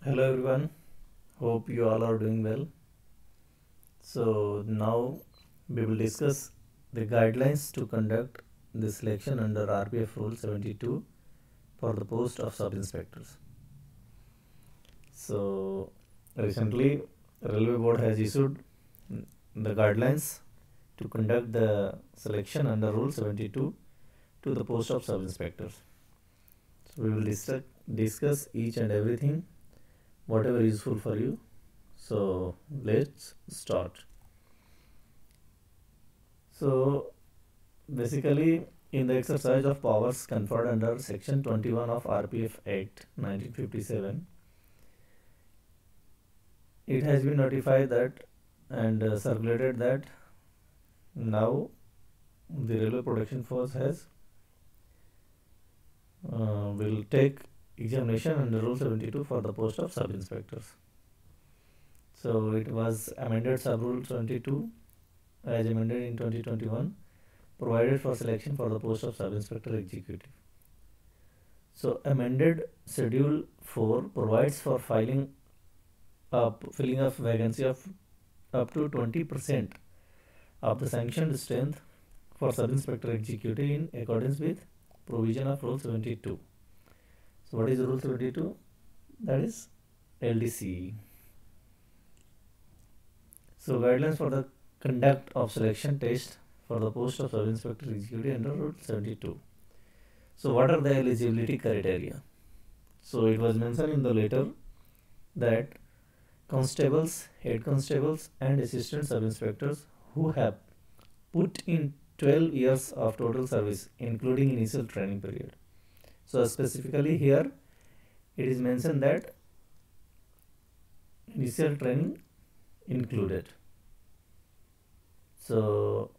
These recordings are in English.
Hello everyone, hope you all are doing well. So now we will discuss the guidelines to conduct the selection under RPF Rule 72 for the post of sub-inspectors. So recently Railway Board has issued the guidelines to conduct the selection under Rule 72 to the post of sub-inspectors. So we will discuss each and everything, whatever is useful for you. So let's start. So basically, in the exercise of powers conferred under Section 21 of RPF Act 1957, it has been notified that and circulated that now the Railway Protection Force has will take examination under Rule 72 for the post of sub-inspectors. So it was amended sub-rule 22 as amended in 2021, provided for selection for the post of sub-inspector executive. So amended schedule 4 provides for filling of vacancy of up to 20% of the sanctioned strength for sub-inspector executive in accordance with provision of Rule 72. So what is Rule 72? That is LDC. So guidelines for the conduct of selection test for the post of sub-inspector executive under Rule 72. So what are the eligibility criteria? So it was mentioned in the letter that constables, head constables and assistant sub-inspectors who have put in 12 years of total service including initial training period. So specifically here it is mentioned that initial training included. So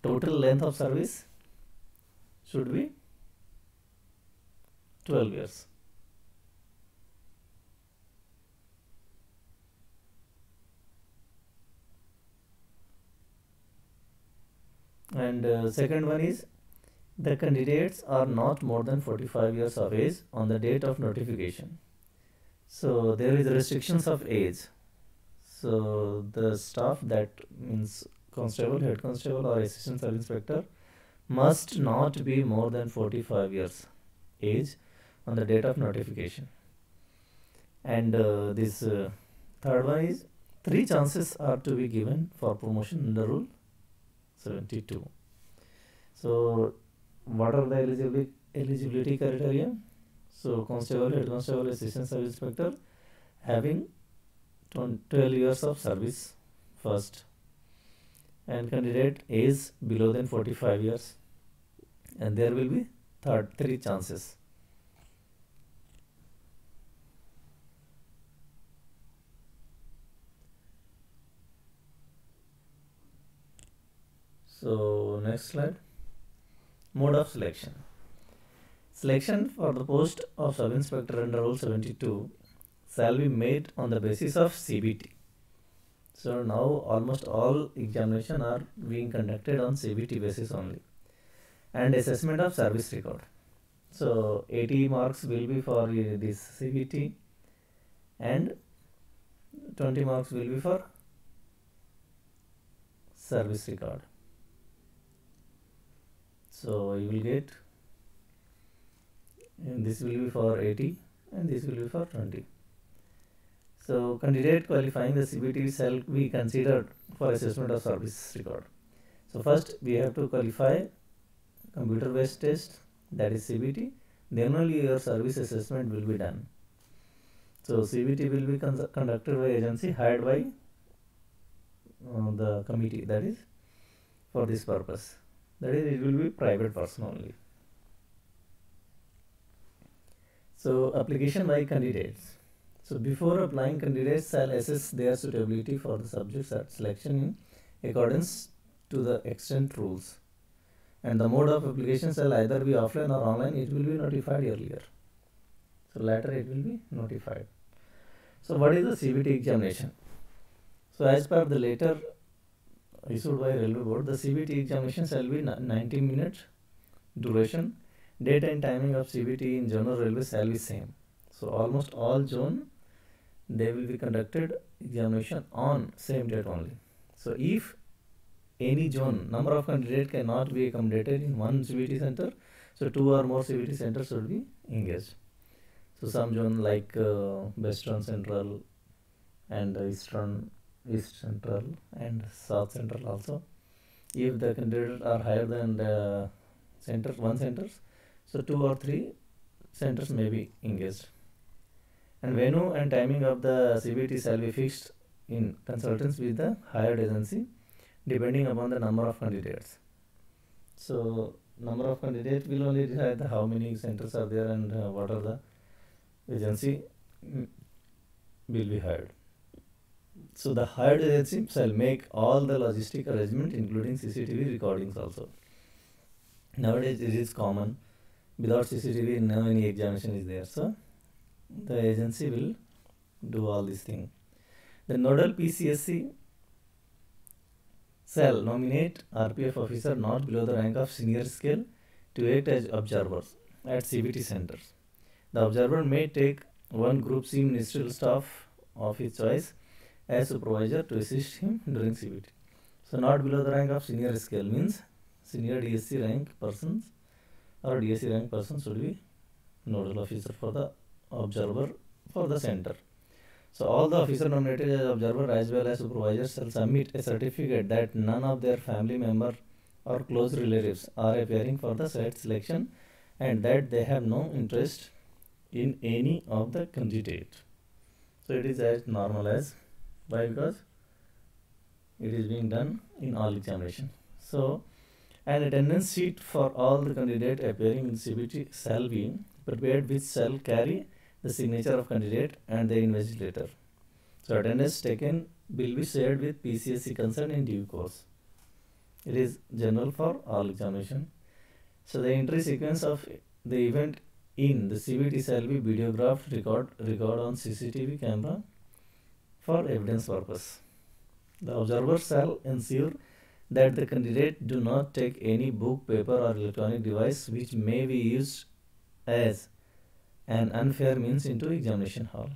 total length of service should be 12 years. And second one is the candidates are not more than 45 years of age on the date of notification. So there is restrictions of age. So the staff, that means constable, head constable or assistant sub-inspector, must not be more than 45 years age on the date of notification. And this third one is 3 chances are to be given for promotion under Rule 72. So what are the eligibility criteria? So constable, head constable, assistant sub-inspector having 12 years of service first, and candidate age below than 45 years, and there will be 3 chances. So next slide. Mode of selection. Selection for the post of sub-inspector under Rule 72 shall be made on the basis of CBT. So now almost all examination are being conducted on CBT basis only, and assessment of service record. So 80 marks will be for this CBT and 20 marks will be for service record. So you will get, and this will be for 80 and this will be for 20. So candidate qualifying the CBT shall be considered for assessment of service record. So first we have to qualify computer based test, that is CBT, then only your service assessment will be done. So CBT will be conducted by agency hired by the committee, that is for this purpose, that is it will be private person only. So application by candidates. So before applying, candidates shall assess their suitability for the subject selection in accordance to the extant rules, and the mode of application shall either be offline or online. It will be notified earlier, so later it will be notified. So what is the CBT examination? So as per the letter issued by Railway Board, the CBT examination shall be 90 minutes duration. Date and timing of CBT in General Railway shall be same. So almost all zone, they will be conducted examination on same date only. So if any zone number of candidates cannot be accommodated in one CBT center, so 2 or more CBT centers should be engaged. So some zone like Western Central and East Central and South Central also, if the candidates are higher than the one centers, so 2 or 3 centers may be engaged. And venue and timing of the CBT shall be fixed in consultance with the hired agency depending upon the number of candidates. So number of candidates will only decide how many centers are there and what are the agency will be hired. So the hired agency shall make all the logistic arrangement including CCTV recordings also. Nowadays it is common, without CCTV no any examination is there, so the agency will do all these things. The nodal PCSC shall nominate RPF officer not below the rank of senior scale to act as observers at CBT centers. The observer may take one group C ministerial staff of his choice as supervisor to assist him during CBT. So not below the rank of senior scale means senior DSC rank persons or DSC rank person should be nodal officer for the observer for the center. So all the officer nominated as observer as well as supervisors shall submit a certificate that none of their family member or close relatives are appearing for the site selection and that they have no interest in any of the candidate. So it is as normal as, why? Because it is being done in all examination. So an attendance sheet for all the candidates appearing in CBT shall be prepared, which shall carry the signature of candidate and the invigilator. So attendance taken will be shared with PCSC concerned in due course. It is general for all examination. So the entry sequence of the event in the CBT shall be videographed, record on CCTV camera for evidence purpose. The observer shall ensure that the candidate do not take any book, paper or electronic device which may be used as an unfair means into examination hall.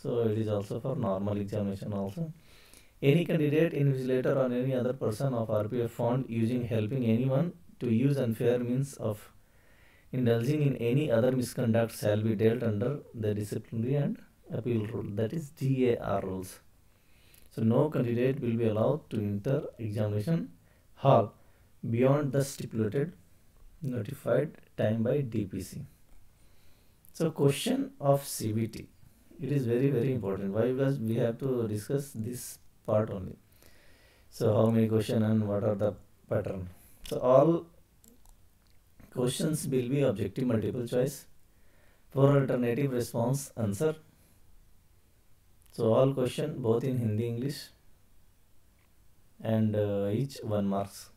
So it is also for normal examination also. Any candidate, invigilator or any other person of RPF found helping anyone to use unfair means of indulging in any other misconduct shall be dealt under the disciplinary and appeal rule, that is DAR rules. So no candidate will be allowed to enter examination hall beyond the stipulated notified time by DPC. So question of CBT, it is very very important. Why? Because we have to discuss this part only. So how many questions and what are the pattern? So all questions will be objective multiple choice, 4 alternative response answer. So all question both in Hindi English and each 1 marks.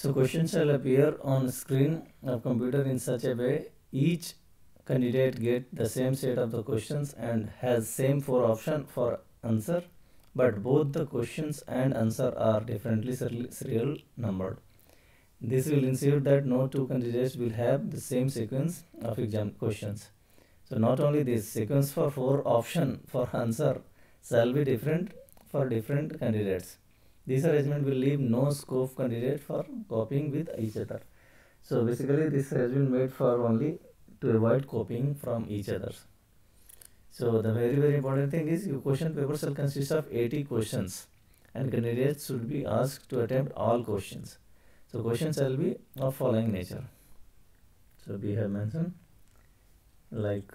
So questions shall appear on screen of computer in such a way each candidate get the same set of the questions and has same 4 options for answer, but both the questions and answer are differently serial numbered. This will ensure that no 2 candidates will have the same sequence of exam questions. So not only this, sequence for 4 options for answer shall be different for different candidates. This arrangement will leave no scope candidate for copying with each other. So basically this has been made for only to avoid copying from each other. So the very very important thing is your question paper shall consist of 80 questions and candidates should be asked to attempt all questions. So questions shall be of following nature. So we have mentioned like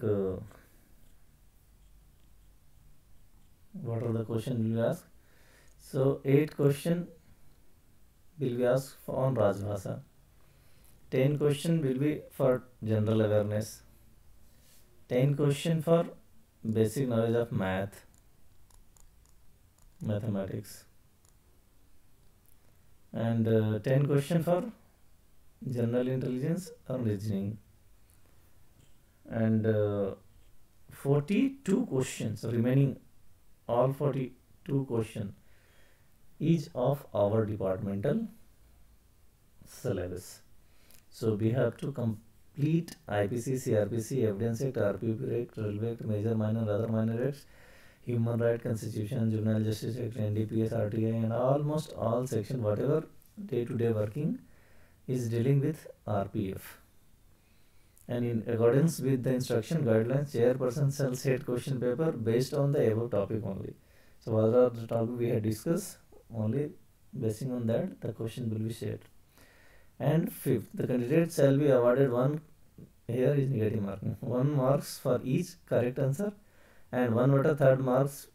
what are the questions we will ask. So 8 questions will be asked on Rajbhasha. 10 questions will be for general awareness. 10 question for basic knowledge of mathematics, and 10 question for general intelligence or reasoning, and 42 questions remaining, all 42 questions each of our departmental syllabus. So we have to complete IPC, CRPC, Evidence Act, RPF Act, Railway Act, Major, Minor, and other minor acts, Human Right, Constitution, Juvenile Justice Act, NDPS, RTI, and almost all sections, whatever day-to-day working is dealing with RPF. And in accordance with the instruction guidelines, chairperson shall set question paper based on the above topic only. So whatever the topic we had discussed, only basing on that the question will be set. And fifth, the candidate shall be awarded one, here is negative marking, 1 marks for each correct answer, and 1/3 marks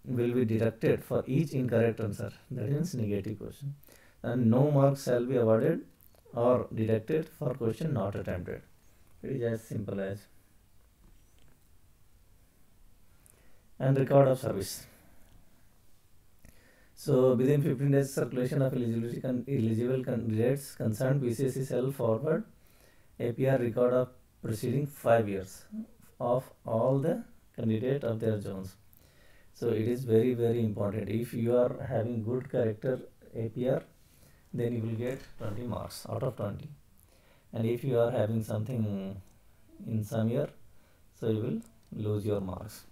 will be deducted for each incorrect answer. That means negative question. And no marks shall be awarded or deducted for question not attempted. It is as simple as. And record of service. So within 15 days circulation of eligible candidates concerned, PCSE shall forward APR record of preceding 5 years of all the candidate of their zones. So it is very, very important. If you are having good character APR, then you will get 20 marks out of 20. And if you are having something in some year, so you will lose your marks.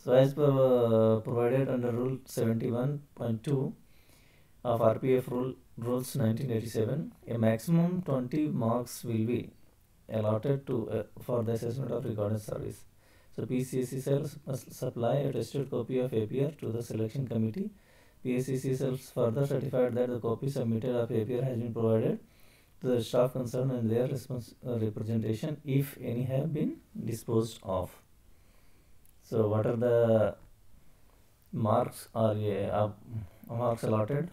So as per provided under Rule 71.2 of RPF Rules 1987, a maximum 20 marks will be allotted to for the assessment of recorded service. So PCSE cells must supply a tested copy of APR to the selection committee. PCSE cells further certified that the copy submitted of APR has been provided to the staff concerned and their representation, if any, have been disposed of. So what are the marks or marks allotted?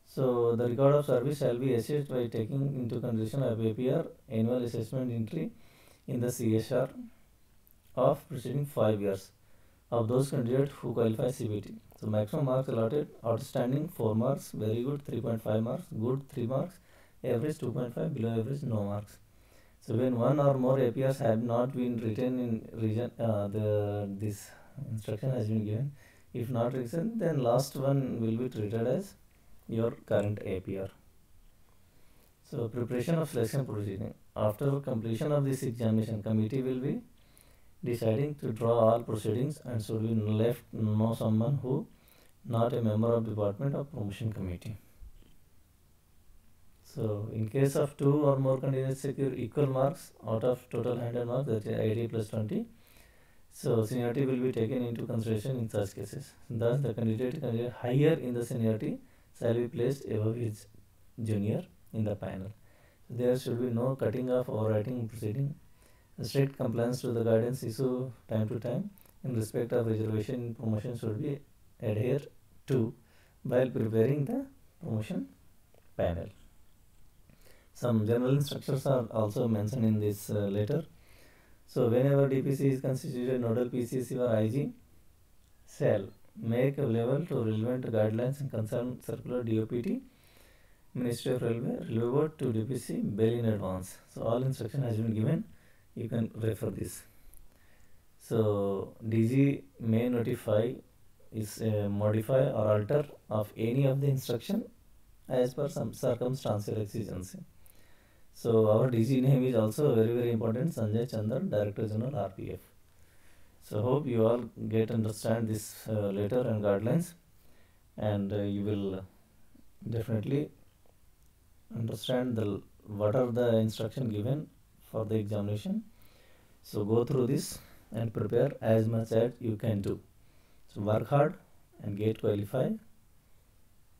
So the record of service shall be assessed by taking into consideration of APR annual assessment entry in the CSR of preceding 5 years of those candidates who qualify CBT. So maximum marks allotted: outstanding 4 marks, very good 3.5 marks, good 3 marks, average 2.5, below average no marks. So when one or more APRs have not been written in region, this instruction has been given. If not written, then last one will be treated as your current APR. So preparation of selection proceeding. After completion of this examination, committee will be deciding to draw all proceedings and should be left know someone who not a member of department or promotion committee. So in case of 2 or more candidates secure equal marks out of total 100 marks, that is 80 plus 20. So seniority will be taken into consideration in such cases. Thus the candidate higher in the seniority shall be placed above his junior in the panel. There should be no cutting off or writing proceeding. Strict compliance to the guidance issue time to time in respect of reservation in promotion should be adhered to while preparing the promotion panel. Some general instructions are also mentioned in this letter. So whenever DPC is constituted, nodal PCC or IG shall make available to relevant guidelines and concerned circular DOPT, Ministry of Railway, Railway Board to DPC well in advance. So all instruction has been given. You can refer this. So DG may notify is modify or alter of any of the instruction as per some circumstantial exigency. So our DG name is also very, very important, Sanjay Chandan, Director General RPF. So hope you all understand this letter and guidelines, and you will definitely understand what are the instruction given for the examination. So go through this and prepare as much as you can do. So work hard and get qualified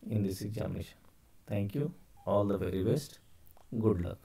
in this examination. Thank you. All the very best. Good luck.